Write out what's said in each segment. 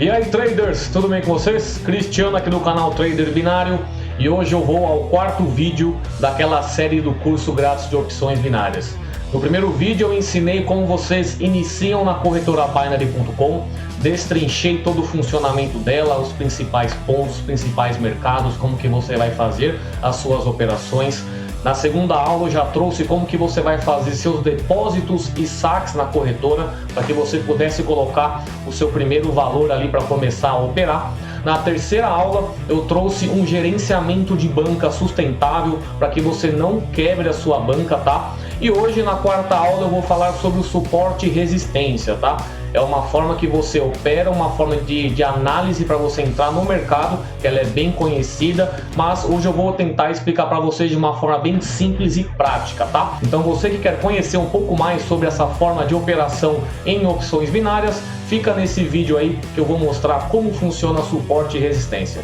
E aí traders, tudo bem com vocês? Cristiano aqui do canal Trader Binário e hoje eu vou ao quarto vídeo daquela série do curso grátis de opções binárias. No primeiro vídeo eu ensinei como vocês iniciam na corretora Binary.com, destrinchei todo o funcionamento dela, os principais pontos, os principais mercados, como que você vai fazer as suas operações. Na segunda aula eu já trouxe como que você vai fazer seus depósitos e saques na corretora para que você pudesse colocar o seu primeiro valor ali para começar a operar. Na terceira aula eu trouxe um gerenciamento de banca sustentável para que você não quebre a sua banca, tá? E hoje na quarta aula eu vou falar sobre o suporte e resistência, tá? É uma forma que você opera, uma forma de análise para você entrar no mercado, que ela é bem conhecida, mas hoje eu vou tentar explicar para vocês de uma forma bem simples e prática, tá? Então você que quer conhecer um pouco mais sobre essa forma de operação em opções binárias, fica nesse vídeo aí que eu vou mostrar como funciona suporte e resistência.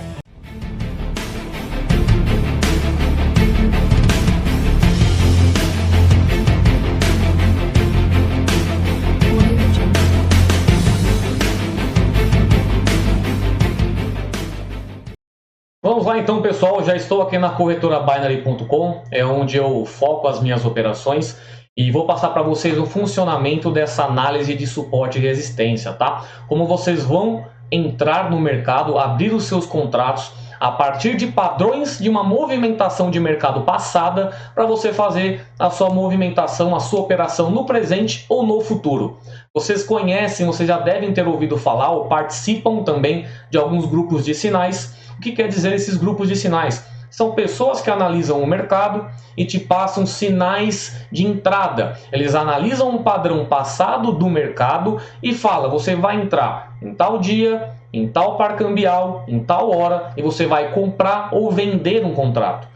Vamos lá então, pessoal, já estou aqui na corretora Binary.com, é onde eu foco as minhas operações e vou passar para vocês o funcionamento dessa análise de suporte e resistência, tá? Como vocês vão entrar no mercado, abrir os seus contratos a partir de padrões de uma movimentação de mercado passada para você fazer a sua movimentação, a sua operação no presente ou no futuro. Vocês conhecem, vocês já devem ter ouvido falar ou participam também de alguns grupos de sinais. O que quer dizer esses grupos de sinais? São pessoas que analisam o mercado e te passam sinais de entrada. Eles analisam um padrão passado do mercado e falam, você vai entrar em tal dia, em tal par cambial, em tal hora, e você vai comprar ou vender um contrato.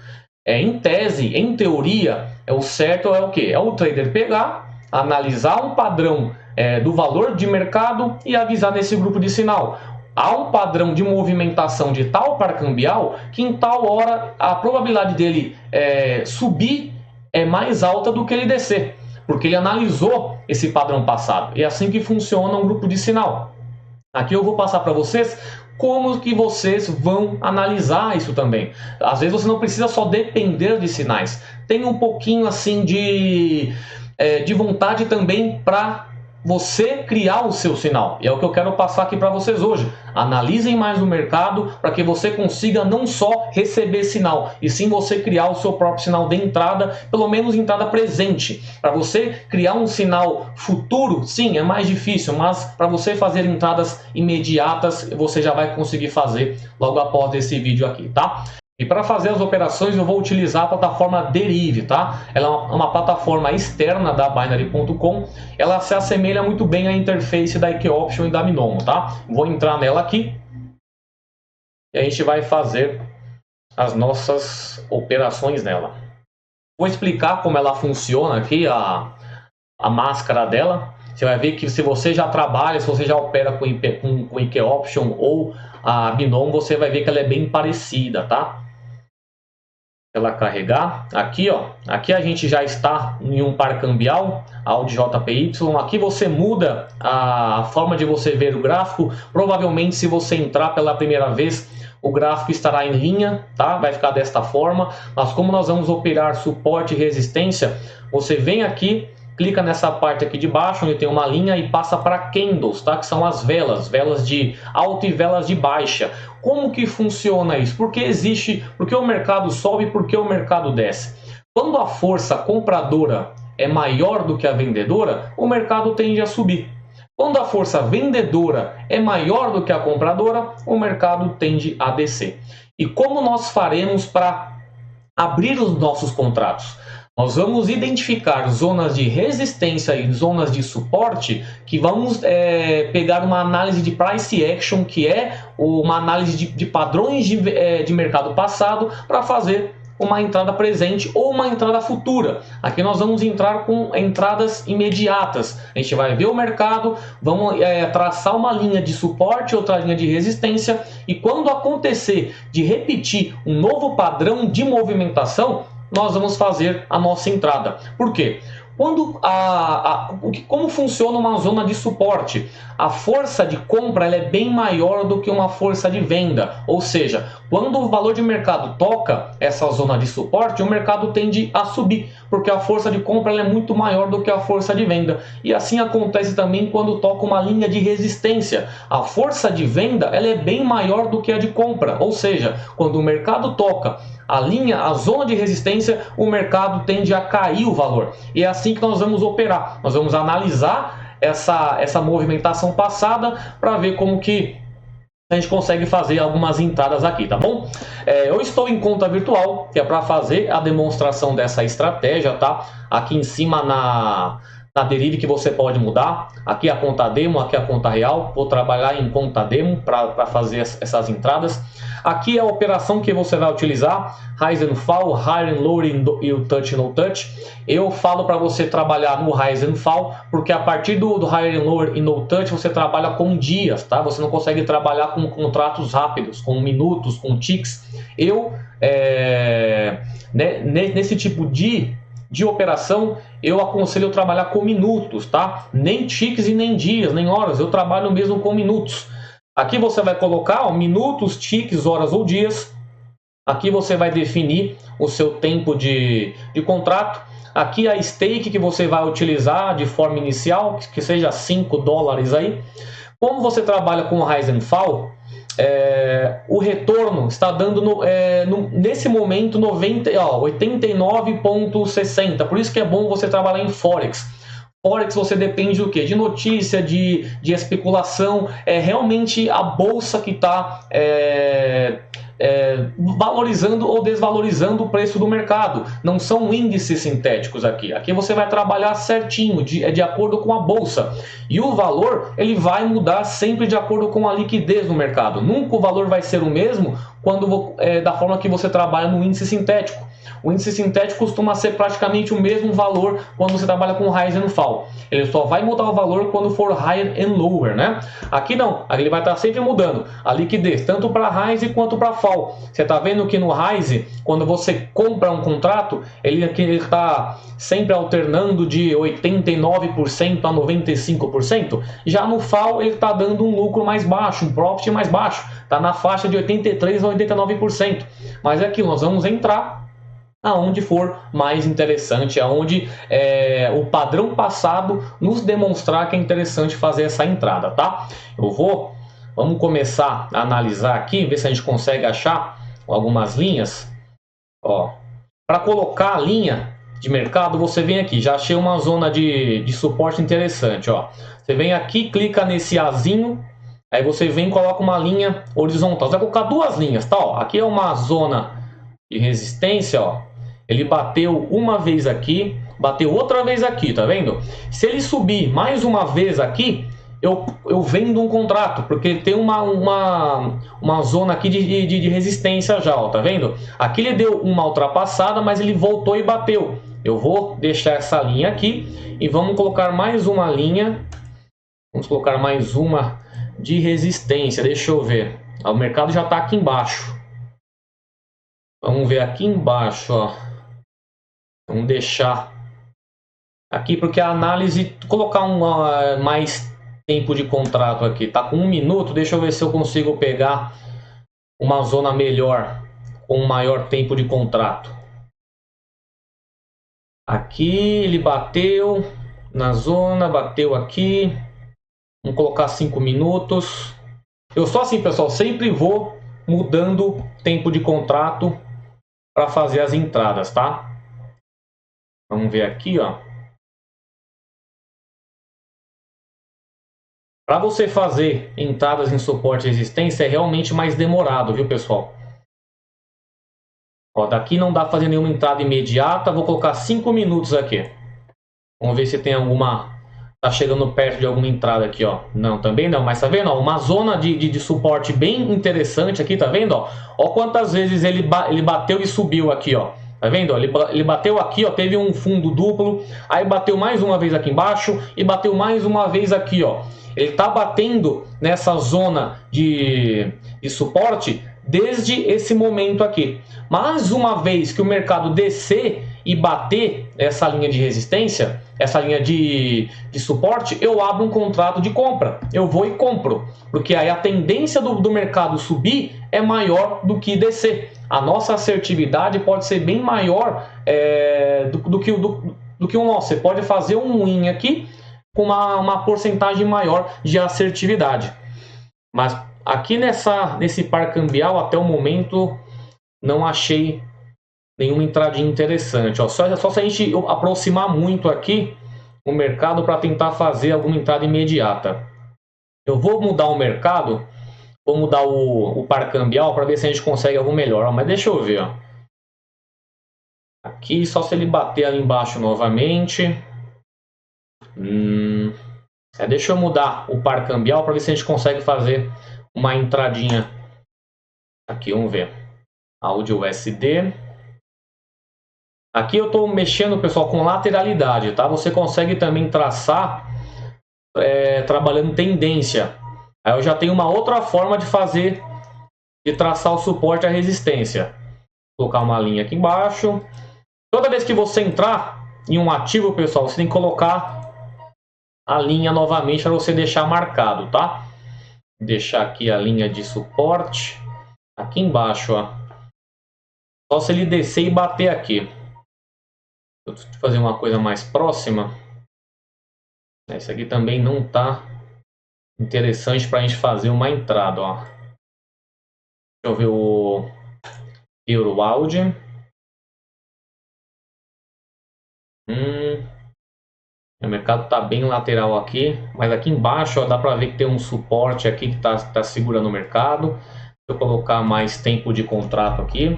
Em tese, em teoria, o certo é o quê? É o trader pegar, analisar um padrão do valor de mercado e avisar nesse grupo de sinal. Há um padrão de movimentação de tal par cambial que em tal hora a probabilidade dele subir é mais alta do que ele descer, porque ele analisou esse padrão passado. E é assim que funciona um grupo de sinal. Aqui eu vou passar para vocês como que vocês vão analisar isso também. Às vezes você não precisa só depender de sinais. Tem um pouquinho assim de vontade também para você criar o seu sinal. E é o que eu quero passar aqui para vocês hoje. Analisem mais o mercado para que você consiga não só receber sinal, e sim você criar o seu próprio sinal de entrada, pelo menos entrada presente. Para você criar um sinal futuro, sim, é mais difícil, mas para você fazer entradas imediatas, você já vai conseguir fazer logo após esse vídeo aqui, tá? E para fazer as operações eu vou utilizar a plataforma Derive, tá? Ela é uma plataforma externa da Binary.com. Ela se assemelha muito bem à interface da IKEoption e da Binomo, tá? Vou entrar nela aqui e a gente vai fazer as nossas operações nela. Vou explicar como ela funciona aqui, a máscara dela. Você vai ver que se você já trabalha, se você já opera com IKEoption ou a Binomo, você vai ver que ela é bem parecida, tá? Ela carregar aqui, ó, aqui a gente já está em um par cambial, AUD JPY. Aqui você muda a forma de você ver o gráfico. Provavelmente, se você entrar pela primeira vez, o gráfico estará em linha, tá? Vai ficar desta forma. Mas como nós vamos operar suporte e resistência, você vem aqui, clica nessa parte aqui de baixo, onde tem uma linha, e passa para candles, tá? Que são as velas, velas de alta e velas de baixa. Como que funciona isso? Porque o mercado sobe e porque o mercado desce? Quando a força compradora é maior do que a vendedora, o mercado tende a subir. Quando a força vendedora é maior do que a compradora, o mercado tende a descer. E como nós faremos para abrir os nossos contratos? Nós vamos identificar zonas de resistência e zonas de suporte que vamos pegar uma análise de price action, que é uma análise de padrões de mercado passado, para fazer uma entrada presente ou uma entrada futura. Aqui nós vamos entrar com entradas imediatas. A gente vai ver o mercado, vamos traçar uma linha de suporte, outra linha de resistência, e quando acontecer de repetir um novo padrão de movimentação, nós vamos fazer a nossa entrada. Por quê? Como funciona uma zona de suporte? A força de compra ela é bem maior do que uma força de venda, ou seja, quando o valor de mercado toca essa zona de suporte, o mercado tende a subir, porque a força de compra ela é muito maior do que a força de venda. E assim acontece também quando toca uma linha de resistência. A força de venda ela é bem maior do que a de compra, ou seja, quando o mercado toca a zona de resistência, o mercado tende a cair o valor. E é assim que nós vamos operar. Nós vamos analisar essa movimentação passada para ver como que a gente consegue fazer algumas entradas aqui, tá bom? Eu estou em conta virtual, que é para fazer a demonstração dessa estratégia, tá? Aqui em cima na Derive que você pode mudar. Aqui a conta demo, aqui a conta real. Vou trabalhar em conta demo para fazer essas entradas. Aqui é a operação que você vai utilizar, Rise and Fall, Higher and Lower e o Touch No Touch. Eu falo para você trabalhar no Rise and Fall, porque a partir do Higher and Lower e No Touch você trabalha com dias, tá? Você não consegue trabalhar com contratos rápidos, com minutos, com ticks. Nesse tipo de operação, eu aconselho trabalhar com minutos, tá? Nem ticks e nem dias, nem horas, eu trabalho mesmo com minutos. Aqui você vai colocar minutos, ticks, horas ou dias. Aqui você vai definir o seu tempo de contrato. Aqui a stake que você vai utilizar de forma inicial, que seja $5 aí. Como você trabalha com Rise and Fall, o retorno está dando nesse momento 89,60. Por isso que é bom você trabalhar em Forex. Forex você depende do quê? De notícia, de especulação. É realmente a bolsa que está valorizando ou desvalorizando o preço do mercado. Não são índices sintéticos aqui. Aqui você vai trabalhar certinho, de acordo com a bolsa. E o valor ele vai mudar sempre de acordo com a liquidez no mercado. Nunca o valor vai ser o mesmo da forma que você trabalha no índice sintético. O índice sintético costuma ser praticamente o mesmo valor quando você trabalha com Rise and Fall. Ele só vai mudar o valor quando for Higher and Lower, né? Aqui não, aqui ele vai estar sempre mudando a liquidez, tanto para Rise quanto para Fall. Você está vendo que no Rise, quando você compra um contrato, ele está sempre alternando de 89% a 95%. Já no Fall, ele está dando um lucro mais baixo, um profit mais baixo. Está na faixa de 83% a 89%. Mas é aquilo, nós vamos entrar aonde for mais interessante, aonde o padrão passado nos demonstrar que é interessante fazer essa entrada, tá? Vamos começar a analisar aqui, ver se a gente consegue achar algumas linhas. Para colocar a linha de mercado, você vem aqui, já achei uma zona de suporte interessante, ó. Você vem aqui, clica nesse Azinho, aí você vem e coloca uma linha horizontal. Você vai colocar duas linhas, tá? Ó, aqui é uma zona de resistência, ó. Ele bateu uma vez aqui, bateu outra vez aqui, tá vendo? Se ele subir mais uma vez aqui, eu vendo um contrato, porque tem uma zona aqui de resistência já, ó, tá vendo? Aqui ele deu uma ultrapassada, mas ele voltou e bateu. Eu vou deixar essa linha aqui e vamos colocar mais uma linha. Vamos colocar mais uma de resistência, deixa eu ver. O mercado já está aqui embaixo. Vamos ver aqui embaixo, ó. Vamos deixar aqui porque a análise, colocar mais tempo de contrato aqui, tá com 1 minuto, deixa eu ver se eu consigo pegar uma zona melhor com maior tempo de contrato. Aqui ele bateu na zona, bateu aqui, vamos colocar 5 minutos. Eu só assim, pessoal, sempre vou mudando tempo de contrato para fazer as entradas, tá? Vamos ver aqui, ó. Para você fazer entradas em suporte e resistência é realmente mais demorado, viu, pessoal? Ó, daqui não dá para fazer nenhuma entrada imediata. Vou colocar 5 minutos aqui. Vamos ver se tem alguma... Tá chegando perto de alguma entrada aqui, ó. Não, também não. Mas tá vendo, ó? Uma zona de suporte bem interessante aqui, tá vendo, ó? Ó quantas vezes ele bateu e subiu aqui, ó. Tá vendo? Ele bateu aqui, ó, teve um fundo duplo, aí bateu mais uma vez aqui embaixo e bateu mais uma vez aqui, ó. Ele tá batendo nessa zona de suporte desde esse momento aqui. Mas uma vez que o mercado descer e bater essa linha de resistência, essa linha de suporte, eu abro um contrato de compra. Eu vou e compro, porque aí a tendência do mercado subir é maior do que descer. A nossa assertividade pode ser bem maior do que o nosso. Você pode fazer um win aqui com uma porcentagem maior de assertividade. Mas aqui nesse par cambial, até o momento, não achei nenhuma entradinha interessante. Ó, só se a gente aproximar muito aqui o mercado para tentar fazer alguma entrada imediata. Eu vou mudar o mercado, vou mudar o par cambial para ver se a gente consegue algo melhor. Ó, mas deixa eu ver. Ó. Aqui, só se ele bater ali embaixo novamente. Deixa eu mudar o par cambial para ver se a gente consegue fazer uma entradinha. Aqui, vamos ver. Áudio USD. Aqui eu estou mexendo, pessoal, com lateralidade, tá? Você consegue também traçar trabalhando tendência. Aí eu já tenho uma outra forma de traçar o suporte e a resistência. Vou colocar uma linha aqui embaixo. Toda vez que você entrar em um ativo, pessoal, você tem que colocar a linha novamente para você deixar marcado, tá? Deixar aqui a linha de suporte. Aqui embaixo, ó. Só se ele descer e bater aqui. Vou fazer uma coisa mais próxima. Esse aqui também não está interessante para a gente fazer uma entrada. Ó. Deixa eu ver o EuroAud. O mercado está bem lateral aqui, mas aqui embaixo ó, dá para ver que tem um suporte aqui que está segurando o mercado. Deixa eu colocar mais tempo de contrato aqui.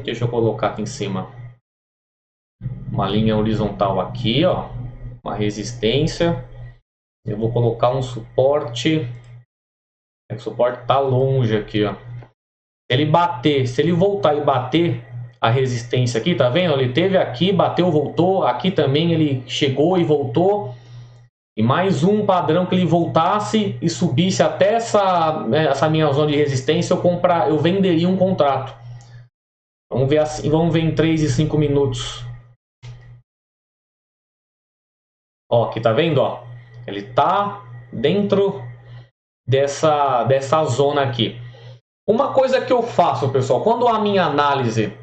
Deixa eu colocar aqui em cima uma linha horizontal aqui, ó, uma resistência. Eu vou colocar um suporte. O suporte está longe aqui, ó. Se ele voltar e bater a resistência aqui, tá vendo? Ele teve aqui, bateu, voltou. Aqui também ele chegou e voltou. E mais um padrão que ele voltasse e subisse até essa minha zona de resistência, eu venderia um contrato. Vamos ver assim, vamos ver em 3 e 5 minutos. Ó, aqui tá vendo, ó? Ele tá dentro dessa zona aqui. Uma coisa que eu faço, pessoal, quando a minha análise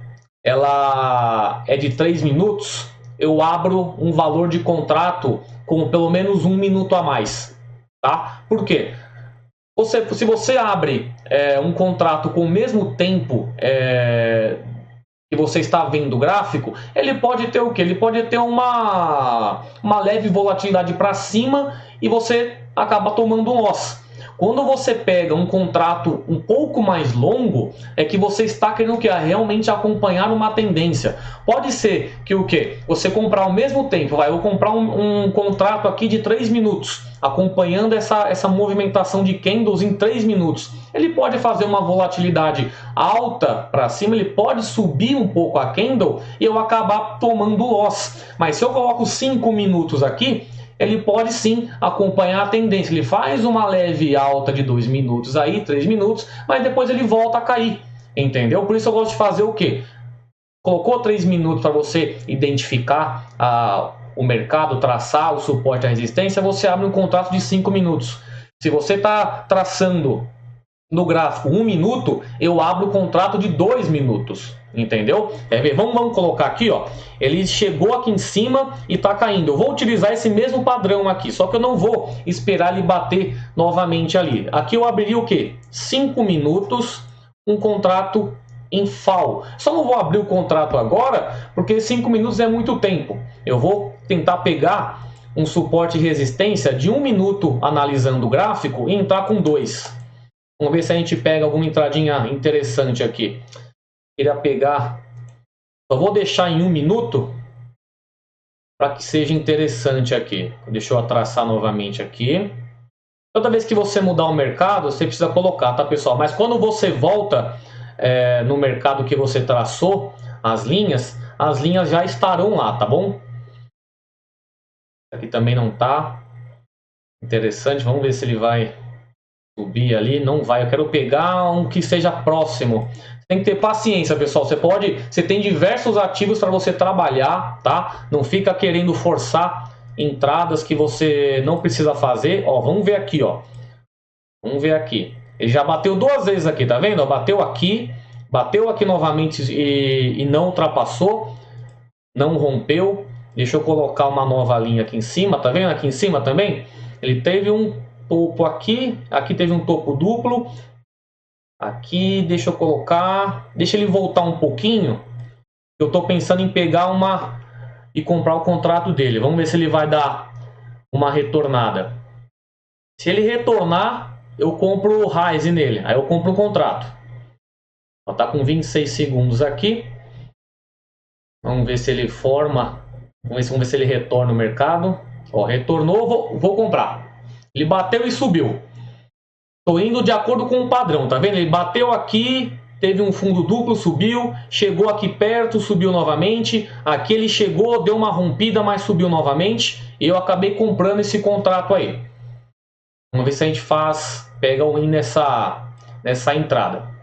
ela é de 3 minutos, eu abro um valor de contrato com pelo menos 1 minuto a mais, tá? Por quê? Se você abre um contrato com o mesmo tempo que você está vendo o gráfico, ele pode ter o quê? Ele pode ter uma leve volatilidade para cima e você acaba tomando um loss. Quando você pega um contrato um pouco mais longo, é que você está querendo realmente acompanhar uma tendência. Pode ser que o quê? Você comprar ao mesmo tempo, eu vou comprar um contrato aqui de 3 minutos, acompanhando essa movimentação de candles em 3 minutos. Ele pode fazer uma volatilidade alta para cima, ele pode subir um pouco a candle e eu acabar tomando loss. Mas se eu coloco 5 minutos aqui, ele pode sim acompanhar a tendência. Ele faz uma leve alta de 2 minutos aí, 3 minutos, mas depois ele volta a cair, entendeu? Por isso eu gosto de fazer o quê? Colocou 3 minutos para você identificar o mercado, traçar o suporte e a resistência, você abre um contrato de 5 minutos. Se você está traçando no gráfico 1 minuto, eu abro o contrato de 2 minutos. Entendeu? Vamos colocar aqui, ó. Ele chegou aqui em cima e está caindo. Eu vou utilizar esse mesmo padrão aqui, só que eu não vou esperar ele bater novamente ali. Aqui eu abriria o quê? 5 minutos, um contrato em fall. Só não vou abrir o contrato agora, porque 5 minutos é muito tempo. Eu vou tentar pegar um suporte e resistência de 1 minuto analisando o gráfico e entrar com 2. Vamos ver se a gente pega alguma entradinha interessante aqui. Queria pegar, só vou deixar em 1 minuto para que seja interessante aqui. Deixa eu traçar novamente aqui. Toda vez que você mudar o mercado, você precisa colocar, tá, pessoal? Mas quando você volta no mercado que você traçou as linhas já estarão lá, tá bom? Aqui também não tá interessante. Vamos ver se ele vai Subir ali, não vai. Eu quero pegar um que seja próximo. Tem que ter paciência, pessoal. Você tem diversos ativos para você trabalhar, tá? Não fica querendo forçar entradas que você não precisa fazer. Ó, vamos ver aqui, ó. Vamos ver aqui. Ele já bateu 2 vezes aqui, tá vendo? Bateu aqui novamente e não ultrapassou, não rompeu. Deixa eu colocar uma nova linha aqui em cima, tá vendo? Aqui em cima também, ele teve um topo aqui, aqui teve um topo duplo. Aqui, deixa eu colocar, deixa ele voltar um pouquinho. Eu tô pensando em pegar e comprar o contrato dele. Vamos ver se ele vai dar uma retornada. Se ele retornar, eu compro o Rise nele. Aí eu compro um contrato. Ó, tá com 26 segundos aqui. Vamos ver se ele forma. Vamos ver se ele retorna no mercado. Ó, retornou, vou comprar. Ele bateu e subiu. Tô indo de acordo com o padrão, tá vendo? Ele bateu aqui, teve um fundo duplo, subiu, chegou aqui perto, subiu novamente. Aqui ele chegou, deu uma rompida, mas subiu novamente. E eu acabei comprando esse contrato aí. Vamos ver se a gente pega o win nessa entrada.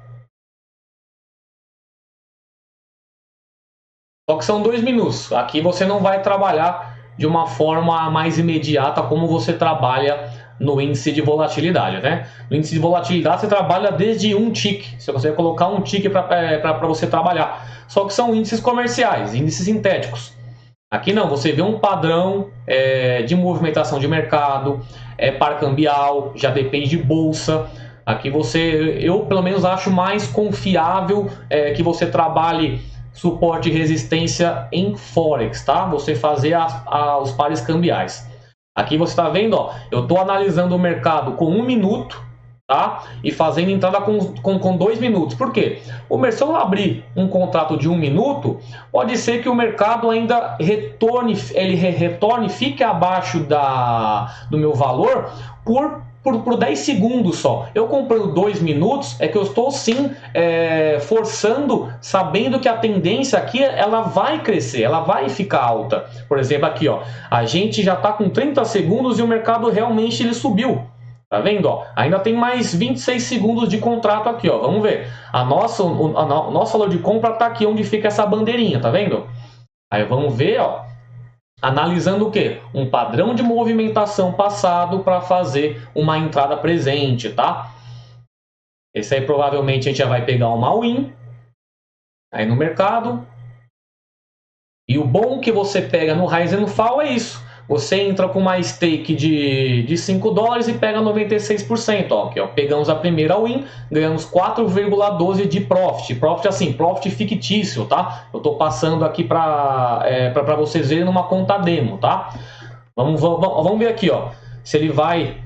Só que são 2 minutos. Aqui você não vai trabalhar de uma forma mais imediata como você trabalha no índice de volatilidade, né? No índice de volatilidade você trabalha desde um tick. Você consegue colocar um tick para você trabalhar. Só que são índices comerciais, índices sintéticos. Aqui não, você vê um padrão de movimentação de mercado, par cambial, já depende de bolsa. Aqui eu pelo menos acho mais confiável que você trabalhe suporte e resistência em Forex, tá? Você fazer os pares cambiais. Aqui você está vendo, ó, eu estou analisando o mercado com 1 minuto, tá? E fazendo entrada com 2 minutos. Por quê? Se eu abrir um contrato de 1 minuto, pode ser que o mercado ainda retorne, fique abaixo do meu valor por 10 segundos só. Eu comprando 2 minutos, é que eu estou sim forçando, sabendo que a tendência aqui ela vai crescer, ela vai ficar alta. Por exemplo, aqui, ó, a gente já está com 30 segundos e o mercado realmente ele subiu. Tá vendo? Ó, ainda tem mais 26 segundos de contrato aqui, ó. Vamos ver. O nosso valor de compra está aqui onde fica essa bandeirinha, tá vendo? Aí vamos ver, ó. Analisando o que? Um padrão de movimentação passado para fazer uma entrada presente, tá? Esse aí provavelmente a gente já vai pegar uma win aí no mercado. E o bom que você pega no Rise and Fall é isso. Você entra com uma stake de 5 dólares e pega 96%. Ó, aqui, ó, pegamos a primeira win, ganhamos 4,12 de profit. Profit assim, profit fictício, tá? Eu estou passando aqui para vocês verem numa conta demo, tá? Vamos ver aqui, ó, se ele vai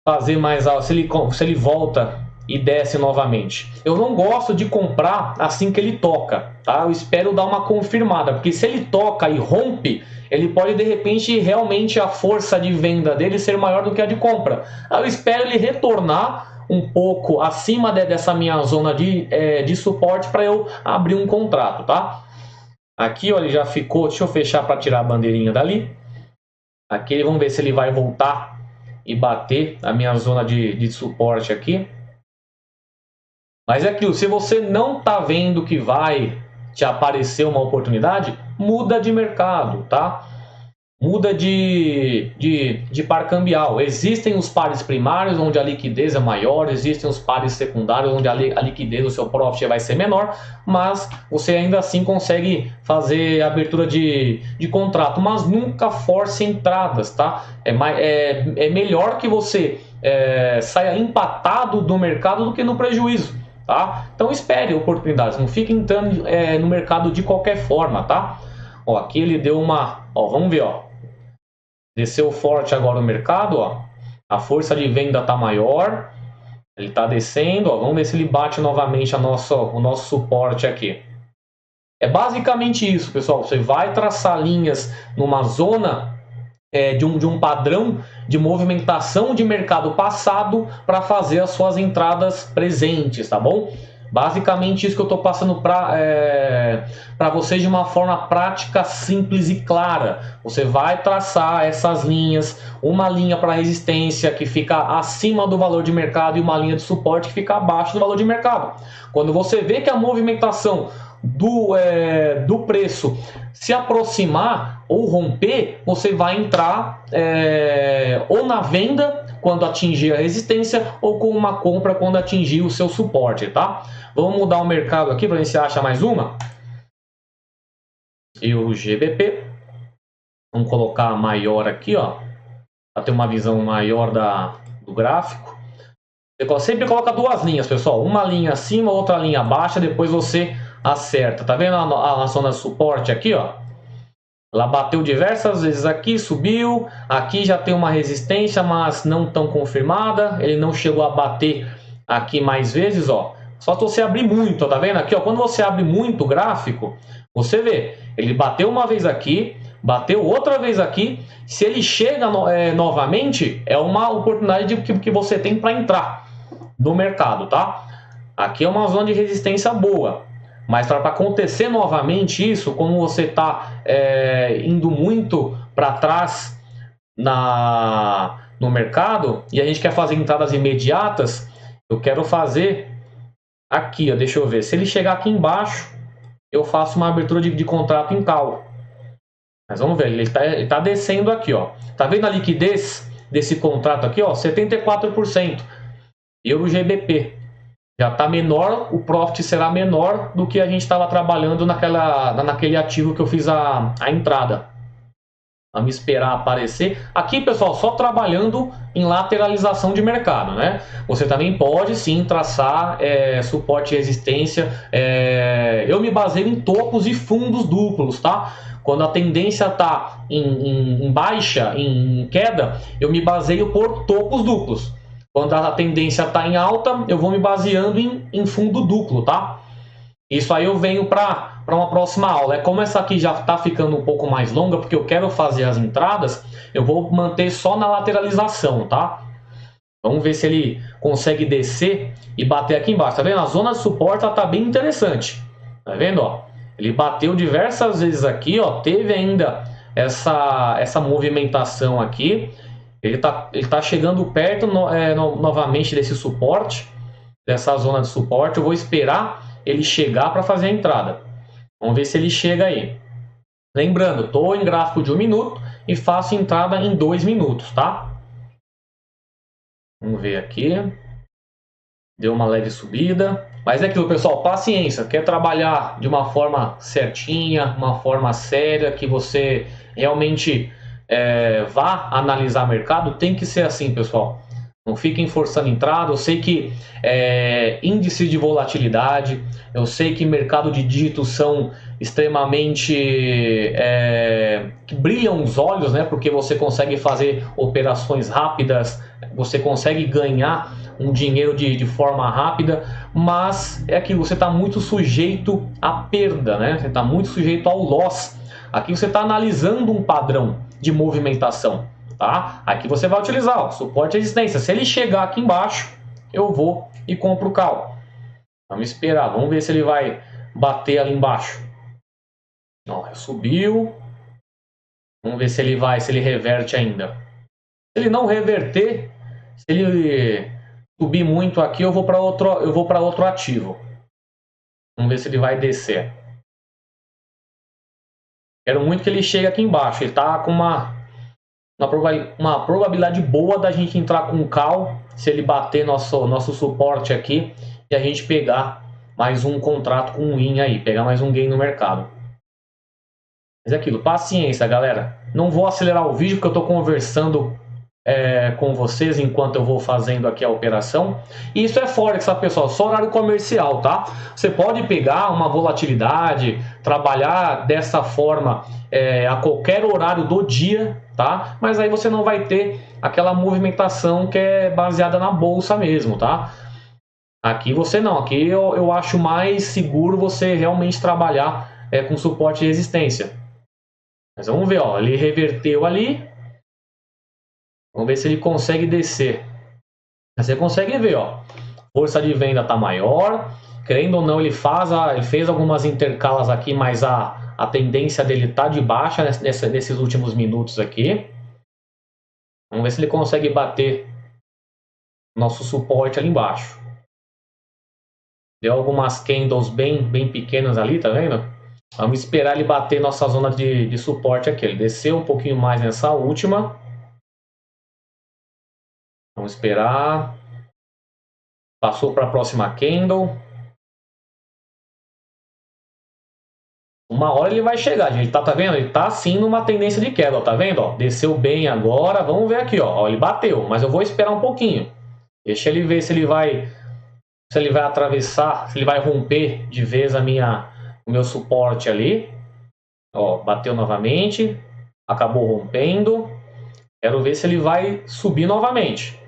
fazer mais alto, se ele volta e desce novamente. Eu não gosto de comprar assim que ele toca, tá? Eu espero dar uma confirmada, porque se ele toca e rompe, ele pode de repente realmente a força de venda dele ser maior do que a de compra. Eu espero ele retornar um pouco acima dessa minha zona de suporte para eu abrir um contrato, tá? Aqui, ó, ele já ficou. Deixa eu fechar para tirar a bandeirinha dali. Aqui, vamos ver se ele vai voltar e bater a minha zona de suporte aqui. Mas é aquilo, se você não está vendo que vai te aparecer uma oportunidade, muda de mercado, tá? Muda de par cambial. Existem os pares primários, onde a liquidez é maior, existem os pares secundários, onde a liquidez do seu profit vai ser menor, mas você ainda assim consegue fazer abertura de contrato, mas nunca force entradas, tá? É melhor que você saia empatado do mercado do que no prejuízo. Tá? Então espere oportunidades, não fique entrando no mercado de qualquer forma, tá? Ó, aqui ele deu uma, ó, vamos ver, ó, desceu forte agora no mercado, ó, a força de venda tá maior, ele tá descendo, ó, vamos ver se ele bate novamente o nosso suporte aqui. É basicamente isso, pessoal. Você vai traçar linhas numa zona de um padrão de movimentação de mercado passado para fazer as suas entradas presentes, tá bom? Basicamente isso que eu estou passando para vocês de uma forma prática, simples e clara. Você vai traçar essas linhas, uma linha para resistência que fica acima do valor de mercado e uma linha de suporte que fica abaixo do valor de mercado. Quando você vê que a movimentação do preço se aproximar ou romper, você vai entrar ou na venda quando atingir a resistência ou com uma compra quando atingir o seu suporte, tá? Vamos mudar o mercado aqui para ver se acha mais uma. E o GBP. Vamos colocar maior aqui, ó, para ter uma visão maior do gráfico. Você sempre coloca duas linhas, pessoal. Uma linha acima, outra linha abaixo, depois você acerta. Tá vendo a zona de suporte aqui, ó? Ela bateu diversas vezes aqui, subiu. Aqui já tem uma resistência, mas não tão confirmada. Ele não chegou a bater aqui mais vezes, ó. Só se você abrir muito, ó, tá vendo aqui, ó? Quando você abre muito o gráfico, você vê. Ele bateu uma vez aqui, bateu outra vez aqui. Se ele chega novamente, é uma oportunidade que você tem para entrar no mercado, tá? Aqui é uma zona de resistência boa. Mas para acontecer novamente isso, como você está indo muito para trás no mercado e a gente quer fazer entradas imediatas, eu quero fazer aqui, ó, deixa eu ver. Se ele chegar aqui embaixo, eu faço uma abertura de contrato em call. Mas vamos ver, ele tá descendo aqui, ó. Tá vendo a liquidez desse contrato aqui, ó? 74%. Euro GBP. Já está menor, o profit será menor do que a gente estava trabalhando naquele ativo que eu fiz a entrada. Vamos esperar aparecer. Aqui, pessoal, só trabalhando em lateralização de mercado, né? Você também pode, sim, traçar suporte e resistência. Eu me baseio em topos e fundos duplos, tá? Quando a tendência está em baixa, em queda, eu me baseio por topos duplos. Quando a tendência está em alta, eu vou me baseando em fundo duplo, tá? Isso aí eu venho para uma próxima aula. Como essa aqui já está ficando um pouco mais longa, porque eu quero fazer as entradas, eu vou manter só na lateralização, tá? Vamos ver se ele consegue descer e bater aqui embaixo. Tá vendo? A zona de suporte está bem interessante. Tá vendo? Ó? Ele bateu diversas vezes aqui, ó. Teve ainda essa movimentação aqui. Ele tá chegando perto novamente desse suporte, dessa zona de suporte. Eu vou esperar ele chegar para fazer a entrada. Vamos ver se ele chega aí. Lembrando, estou em gráfico de 1 minuto e faço entrada em 2 minutos, tá? Vamos ver aqui. Deu uma leve subida. Mas é aquilo, pessoal, paciência. Quer trabalhar de uma forma certinha, uma forma séria, que você realmente vá analisar mercado, tem que ser assim, pessoal. Não fiquem forçando entrada. Eu sei que índice de volatilidade, eu sei que mercado de dígitos são extremamente que brilham os olhos, né? Porque você consegue fazer operações rápidas, você consegue ganhar um dinheiro de forma rápida, mas é que você está muito sujeito à perda, né? Você está muito sujeito ao loss. Aqui você está analisando um padrão de movimentação, tá? Aqui você vai utilizar ó, suporte e resistência. Se ele chegar aqui embaixo, eu vou e compro o call. Vamos esperar, vamos ver se ele vai bater ali embaixo. Ó, subiu. Vamos ver se ele reverte ainda. Se ele não reverter, se ele subir muito aqui, eu vou para outro ativo. Vamos ver se ele vai descer. Quero muito que ele chegue aqui embaixo. Ele está com uma probabilidade boa da gente entrar com call, se ele bater nosso suporte aqui e a gente pegar mais um contrato com um win aí, pegar mais um gain no mercado. Mas é aquilo, paciência, galera. Não vou acelerar o vídeo porque eu estou conversando com vocês enquanto eu vou fazendo aqui a operação. E isso é Forex, tá, pessoal? Só horário comercial, tá? Você pode pegar uma volatilidade, trabalhar dessa forma a qualquer horário do dia, tá? Mas aí você não vai ter aquela movimentação que é baseada na bolsa mesmo, tá? Aqui você não. Aqui eu acho mais seguro você realmente trabalhar com suporte e resistência. Mas vamos ver, ó. Ele reverteu ali. Vamos ver se ele consegue descer. Você consegue ver, ó. Força de venda está maior. querendo ou não, ele fez algumas intercalas aqui, mas a tendência dele tá de baixa nesses últimos minutos aqui. Vamos ver se ele consegue bater nosso suporte ali embaixo. Deu algumas candles bem pequenas ali, tá vendo? Vamos esperar ele bater nossa zona de suporte aqui. Ele desceu um pouquinho mais nessa última. Vamos esperar. Passou para a próxima candle. Uma hora ele vai chegar, gente. Tá vendo? Ele tá sim numa tendência de queda, ó, tá vendo? Ó, desceu bem agora. Vamos ver aqui, ó. Ele bateu, mas eu vou esperar um pouquinho. Deixa ele ver se ele vai atravessar, se ele vai romper de vez o meu suporte ali. Ó, bateu novamente, acabou rompendo. Quero ver se ele vai subir novamente.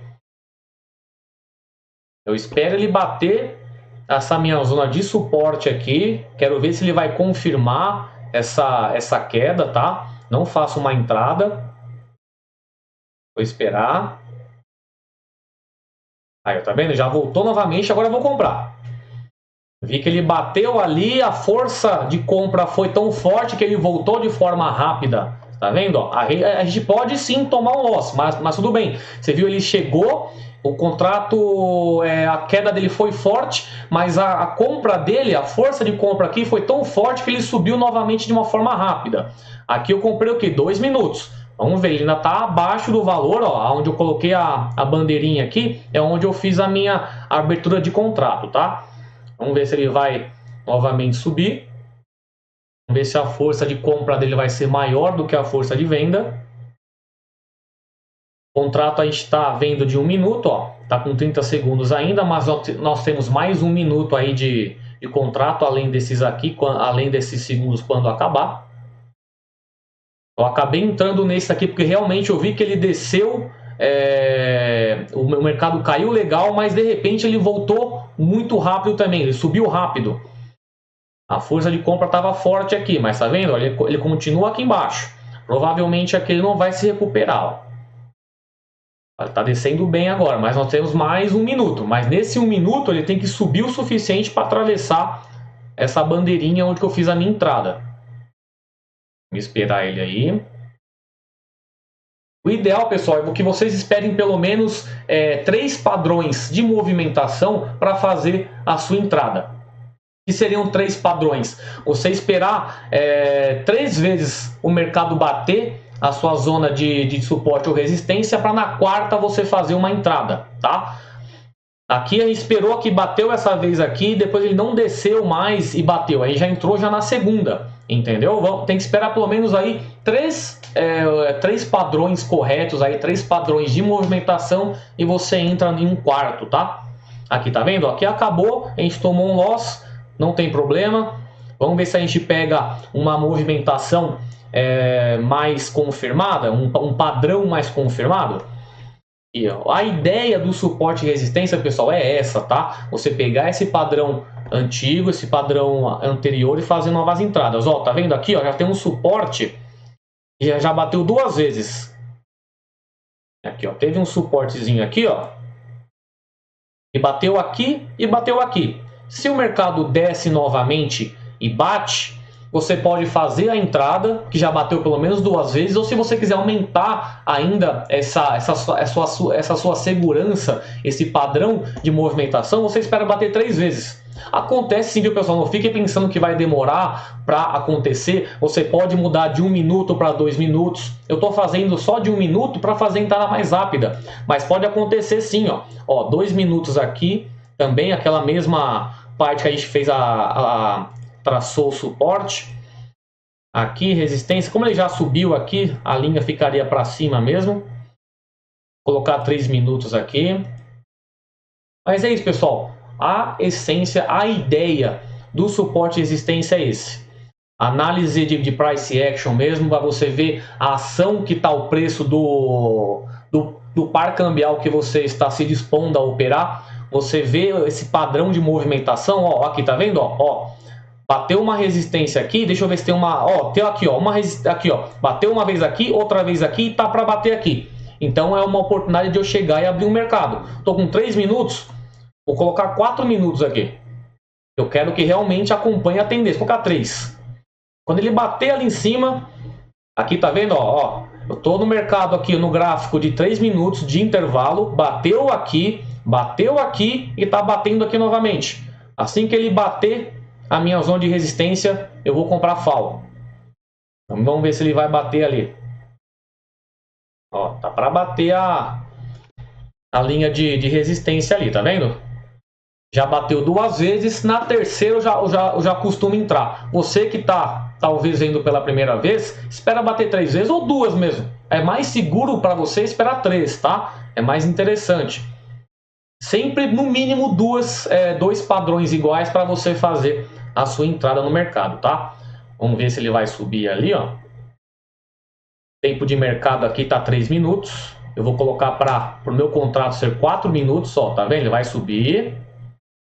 Eu espero ele bater essa minha zona de suporte aqui. Quero ver se ele vai confirmar essa queda, tá? Não faço uma entrada. Vou esperar. Aí, tá vendo? Já voltou novamente, agora eu vou comprar. Vi que ele bateu ali, a força de compra foi tão forte que ele voltou de forma rápida. Tá vendo? Ó, a gente pode sim tomar um loss, mas tudo bem. Você viu, ele chegou, o contrato, a queda dele foi forte, mas a compra dele, a força de compra aqui foi tão forte que ele subiu novamente de uma forma rápida. Aqui eu comprei o que? 2 minutos. Vamos ver, ele ainda está abaixo do valor, ó, onde eu coloquei a bandeirinha aqui, é onde eu fiz a minha abertura de contrato, tá? Vamos ver se ele vai novamente subir. Vamos ver se a força de compra dele vai ser maior do que a força de venda. O contrato a gente está vendo de 1 minuto, ó, tá com 30 segundos ainda, mas nós temos mais 1 minuto aí de contrato, além desses aqui, além desses segundos quando acabar. Eu acabei entrando nesse aqui porque realmente eu vi que ele desceu, o mercado caiu legal, mas de repente ele voltou muito rápido também, ele subiu rápido. A força de compra estava forte aqui, mas tá vendo? Ele continua aqui embaixo. Provavelmente aqui ele não vai se recuperar, ó. Ele está descendo bem agora, mas nós temos mais 1 minuto. Mas nesse 1 minuto ele tem que subir o suficiente para atravessar essa bandeirinha onde eu fiz a minha entrada. Vamos esperar ele aí. O ideal, pessoal, é que vocês esperem pelo menos 3 padrões de movimentação para fazer a sua entrada. Que seriam 3 padrões. Você esperar 3 vezes o mercado bater a sua zona de suporte ou resistência para na quarta você fazer uma entrada, tá? Aqui a gente esperou que bateu essa vez aqui, depois ele não desceu mais e bateu. Aí já entrou já na segunda, entendeu? Tem que esperar pelo menos aí 3 padrões corretos, aí 3 padrões de movimentação e você entra em um quarto, tá? Aqui, tá vendo? Aqui acabou, a gente tomou um loss, não tem problema. Vamos ver se a gente pega uma movimentação mais confirmada, um padrão mais confirmado. E a ideia do suporte e resistência, pessoal, é essa, tá? Você pegar esse padrão antigo, esse padrão anterior e fazer novas entradas. Ó, tá vendo aqui, ó, já tem um suporte e já bateu 2 vezes. Aqui, ó, teve um suportezinho aqui, ó, e bateu aqui e bateu aqui. Se o mercado desce novamente e bate, você pode fazer a entrada, que já bateu pelo menos 2 vezes, ou se você quiser aumentar ainda essa sua segurança, esse padrão de movimentação, você espera bater 3 vezes. Acontece sim, viu, pessoal? Não fique pensando que vai demorar para acontecer. Você pode mudar de 1 minuto para 2 minutos. Eu estou fazendo só de 1 minuto para fazer a entrada mais rápida. Mas pode acontecer sim, ó. 2 minutos aqui, também aquela mesma parte que a gente fez traçou o suporte. Aqui, resistência. Como ele já subiu aqui, a linha ficaria para cima mesmo. Vou colocar 3 minutos aqui. Mas é isso, pessoal. A essência, a ideia do suporte e resistência é esse. Análise de price action mesmo, para você ver a ação que está o preço do par cambial que você está se dispondo a operar. Você vê esse padrão de movimentação, ó, aqui, tá vendo? Ó, bateu uma resistência aqui, deixa eu ver se tem uma, ó, tem aqui, ó, uma resistência aqui, ó, bateu uma vez aqui, outra vez aqui e tá para bater aqui. Então é uma oportunidade de eu chegar e abrir um mercado. Tô com 3 minutos, vou colocar 4 minutos aqui. Eu quero que realmente acompanhe a tendência. Vou colocar 3. Quando ele bater ali em cima, aqui tá vendo, ó, eu tô no mercado aqui no gráfico de 3 minutos de intervalo, bateu aqui e tá batendo aqui novamente. Assim que ele bater a minha zona de resistência, eu vou comprar FAL. Então, vamos ver se ele vai bater ali. Ó, tá para bater a linha de resistência ali, tá vendo? Já bateu 2 vezes, na terceira eu já costumo entrar. Você que tá talvez vendo pela primeira vez, espera bater 3 vezes ou 2 mesmo. É mais seguro para você esperar 3, tá? É mais interessante. Sempre no mínimo 2 padrões iguais para você fazer a sua entrada no mercado, tá? Vamos ver se ele vai subir ali, ó. Tempo de mercado aqui tá 3 minutos. Eu vou colocar para o meu contrato ser 4 minutos, ó, tá vendo? Ele vai subir.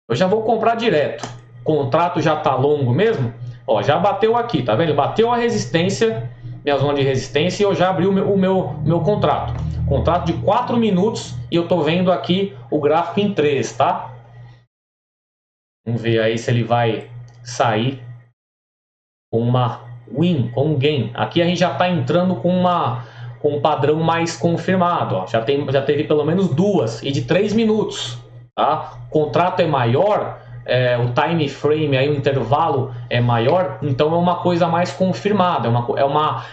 Eu já vou comprar direto. O contrato já tá longo mesmo. Ó, já bateu aqui, tá vendo? Bateu a resistência, minha zona de resistência, e eu já abri o meu contrato. Contrato de 4 minutos e eu tô vendo aqui o gráfico em 3, tá? Vamos ver aí se ele vai sair com uma win, com um gain. Aqui a gente já tá entrando com um padrão mais confirmado, ó. Já teve pelo menos 2 e de 3 minutos. Tá? O contrato é maior, o time frame, aí, o intervalo é maior, então é uma coisa mais confirmada,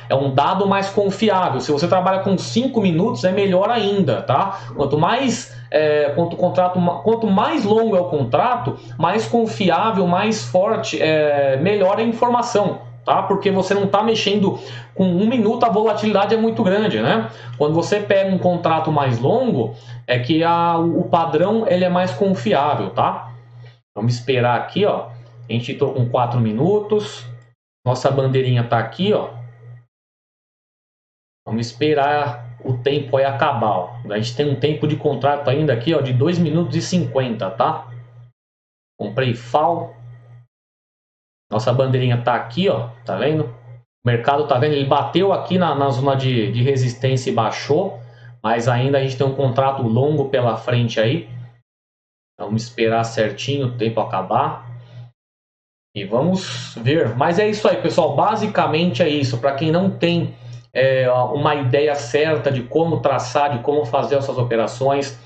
é um dado mais confiável. Se você trabalha com 5 minutos, é melhor ainda. Tá? Quanto mais longo é o contrato, mais confiável, mais forte, melhor é a informação. Tá? Porque você não está mexendo com 1 minuto, a volatilidade é muito grande, né? Quando você pega um contrato mais longo, é que o padrão ele é mais confiável, tá? Vamos esperar aqui, ó. A gente entrou com 4 minutos. Nossa bandeirinha tá aqui, ó. Vamos esperar o tempo aí acabar, ó. A gente tem um tempo de contrato ainda aqui, ó, de 2 minutos e 50, tá? Comprei FAL. Nossa bandeirinha tá aqui, ó, tá vendo? O mercado tá vendo, ele bateu aqui na zona de resistência e baixou, mas ainda a gente tem um contrato longo pela frente aí. Vamos esperar certinho o tempo acabar e vamos ver. Mas é isso aí, pessoal, basicamente é isso. Para quem não tem uma ideia certa de como traçar, de como fazer essas operações,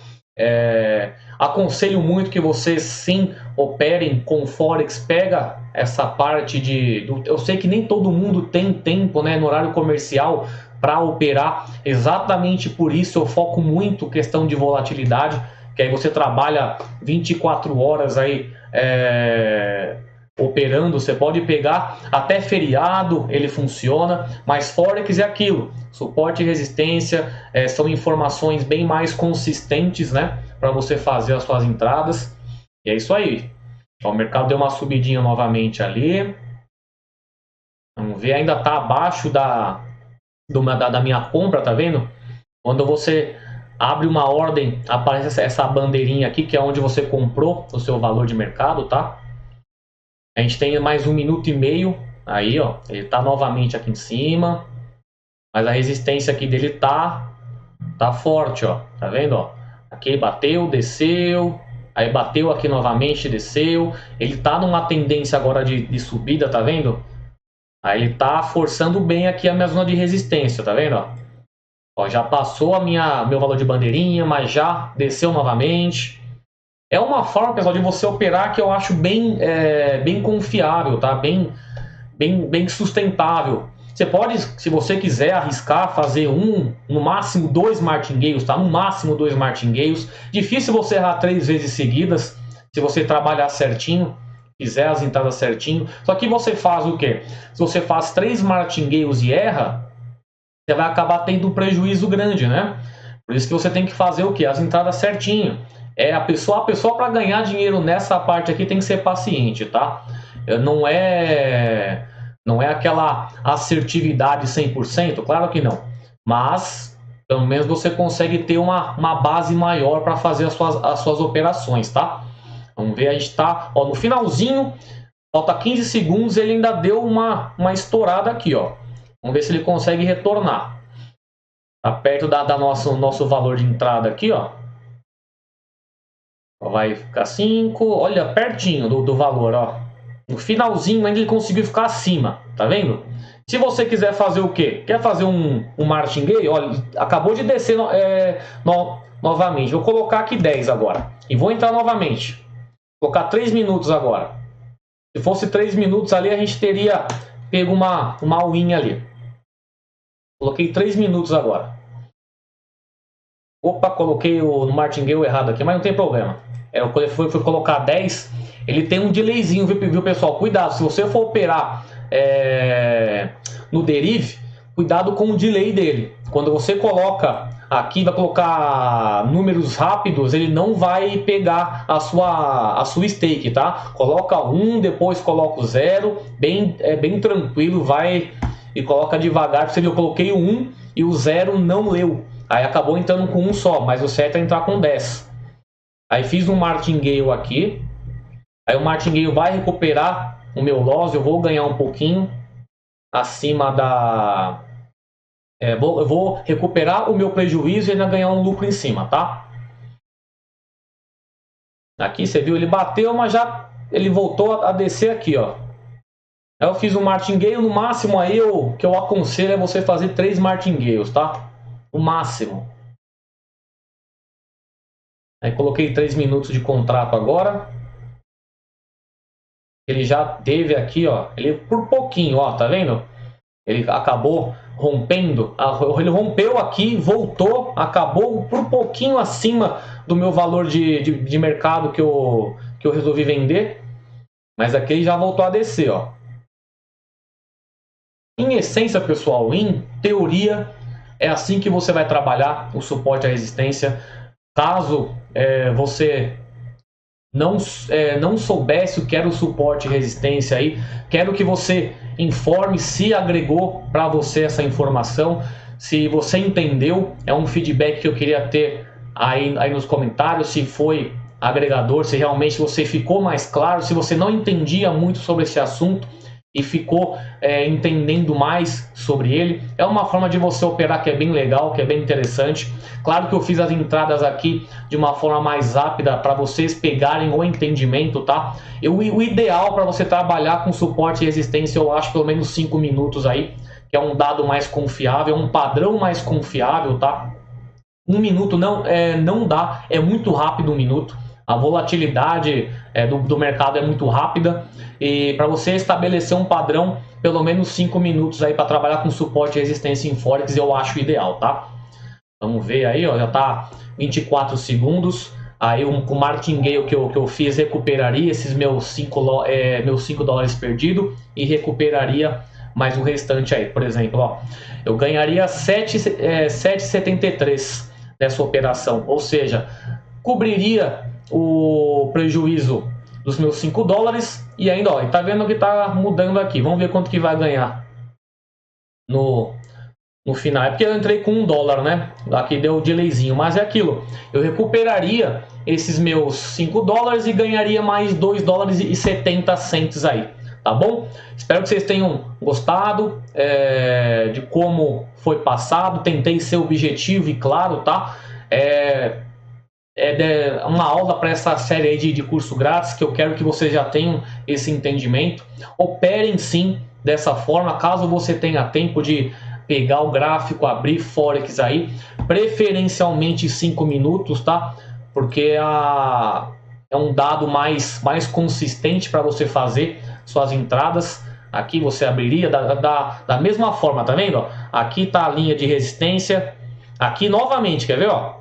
aconselho muito que vocês sim operem com Forex. Pega essa parte eu sei que nem todo mundo tem tempo, né, no horário comercial para operar. Exatamente por isso eu foco muito questão de volatilidade, que aí você trabalha 24 horas aí operando. Você pode pegar até feriado, ele funciona, mas Forex é aquilo, suporte e resistência, são informações bem mais consistentes, né, para você fazer as suas entradas. E é isso aí. Ó, o mercado deu uma subidinha novamente ali. Vamos ver, ainda está abaixo da minha compra, tá vendo? Quando você abre uma ordem, aparece essa bandeirinha aqui, que é onde você comprou o seu valor de mercado, tá? A gente tem mais 1 minuto e meio. Aí, ó, ele tá novamente aqui em cima. Mas a resistência aqui dele tá forte, ó. Tá vendo, ó? Aqui bateu, desceu. Aí bateu aqui novamente, desceu. Ele tá numa tendência agora de subida, tá vendo? Aí ele tá forçando bem aqui a minha zona de resistência, tá vendo, ó? Ó, já passou meu valor de bandeirinha, mas já desceu novamente. É uma forma, pessoal, de você operar que eu acho bem confiável, tá? Bem sustentável. Você pode, se você quiser arriscar, fazer no máximo 2 martingales, tá? No máximo 2 martingales. Difícil você errar 3 vezes seguidas, se você trabalhar certinho, fizer as entradas certinho. Só que você faz o quê? Se você faz 3 martingales e erra, você vai acabar tendo um prejuízo grande, né? Por isso que você tem que fazer o quê? As entradas certinho. A pessoa para ganhar dinheiro nessa parte aqui tem que ser paciente, tá? Não é aquela assertividade 100%, claro que não. Mas, pelo menos você consegue ter uma base maior para fazer as suas operações, tá? Vamos ver, a gente tá, ó, no finalzinho, falta 15 segundos, ele ainda deu uma estourada aqui, ó. Vamos ver se ele consegue retornar. Tá perto da nosso valor de entrada aqui, ó. Vai ficar 5, olha, pertinho do valor, ó. No finalzinho ainda ele conseguiu ficar acima, tá vendo? Se você quiser fazer o quê? Quer fazer um martingale? Olha, acabou de descer novamente. Vou colocar aqui 10 agora. E vou entrar novamente. Vou colocar 3 minutos agora. Se fosse 3 minutos ali, a gente teria pego uma all-in ali. Coloquei 3 minutos agora. Opa, coloquei no martingale errado aqui, mas não tem problema. Quando eu fui colocar 10, ele tem um delayzinho, viu, pessoal? Cuidado, se você for operar no derive, cuidado com o delay dele. Quando você coloca aqui, vai colocar números rápidos, ele não vai pegar a sua stake, tá? Coloca 1, depois coloca o 0, bem tranquilo, vai e coloca devagar. Você viu, eu coloquei o 1 e o 0 não leu. Aí acabou entrando com 1 só, mas o certo é entrar com 10. Aí fiz um martingale aqui. Aí o martingale vai recuperar o meu loss, eu vou ganhar um pouquinho acima da... eu vou recuperar o meu prejuízo e ainda ganhar um lucro em cima, tá? Aqui você viu, ele bateu, mas já ele voltou a descer aqui, ó. Aí eu fiz um martingale, no máximo aí o que eu aconselho é você fazer 3 martingales, tá? O máximo. Aí coloquei 3 minutos de contrato agora. Ele já teve aqui, ó, ele por pouquinho, ó, tá vendo? Ele acabou rompendo, ele rompeu aqui, voltou, acabou por pouquinho acima do meu valor de mercado que eu resolvi vender. Mas aqui ele já voltou a descer, ó. Em essência, pessoal, em teoria, é assim que você vai trabalhar o suporte à resistência. Caso você não soubesse o que era o suporte e resistência aí, quero que você informe se agregou para você essa informação, se você entendeu, é um feedback que eu queria ter aí nos comentários, se foi agregador, se realmente você ficou mais claro, se você não entendia muito sobre esse assunto e ficou entendendo mais sobre ele. É uma forma de você operar que é bem legal, que é bem interessante. Claro que eu fiz as entradas aqui de uma forma mais rápida para vocês pegarem o entendimento, tá? O ideal para você trabalhar com suporte e resistência, eu acho pelo menos 5 minutos aí, que é um dado mais confiável, um padrão mais confiável, tá? 1 minuto não dá, é muito rápido 1 minuto. A volatilidade do mercado é muito rápida e para você estabelecer um padrão, pelo menos 5 minutos aí para trabalhar com suporte e resistência em Forex, eu acho ideal, tá? Vamos ver aí, ó, já tá 24 segundos. Aí o martingale que eu fiz recuperaria esses meus 5 dólares perdidos e recuperaria mais o restante aí. Por exemplo, ó, eu ganharia 7,73 dessa operação, ou seja, cobriria o prejuízo dos meus 5 dólares e ainda, ó, tá vendo que tá mudando aqui. Vamos ver quanto que vai ganhar no final. É porque eu entrei com 1 dólar, né? Aqui deu o delayzinho, mas é aquilo. Eu recuperaria esses meus 5 dólares e ganharia mais 2 dólares e 70 cents aí, tá bom? Espero que vocês tenham gostado de como foi passado. Tentei ser objetivo e claro, tá? Uma aula para essa série aí de curso grátis, que eu quero que vocês já tenham esse entendimento. Operem sim dessa forma, caso você tenha tempo de pegar o gráfico, abrir Forex aí, preferencialmente 5 minutos, tá? Porque é um dado mais consistente para você fazer suas entradas. Aqui você abriria da mesma forma, tá vendo? Aqui tá a linha de resistência, aqui novamente, quer ver, ó?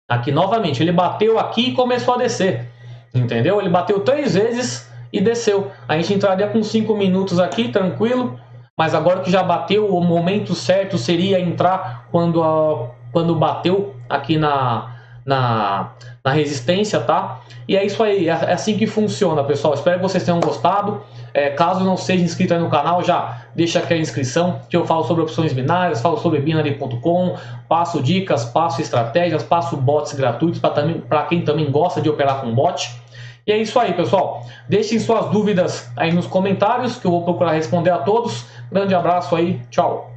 Aqui novamente, ele bateu aqui e começou a descer, entendeu? Ele bateu 3 vezes e desceu. A gente entraria com 5 minutos aqui, tranquilo, mas agora que já bateu, o momento certo seria entrar quando bateu aqui na resistência, tá? E é isso aí, é assim que funciona, pessoal. Espero que vocês tenham gostado. Caso não seja inscrito aí no canal, já deixa aqui a inscrição, que eu falo sobre opções binárias, falo sobre Binary.com, passo dicas, passo estratégias, passo bots gratuitos para quem também gosta de operar com bot. E é isso aí, pessoal. Deixem suas dúvidas aí nos comentários, que eu vou procurar responder a todos. Grande abraço aí, tchau!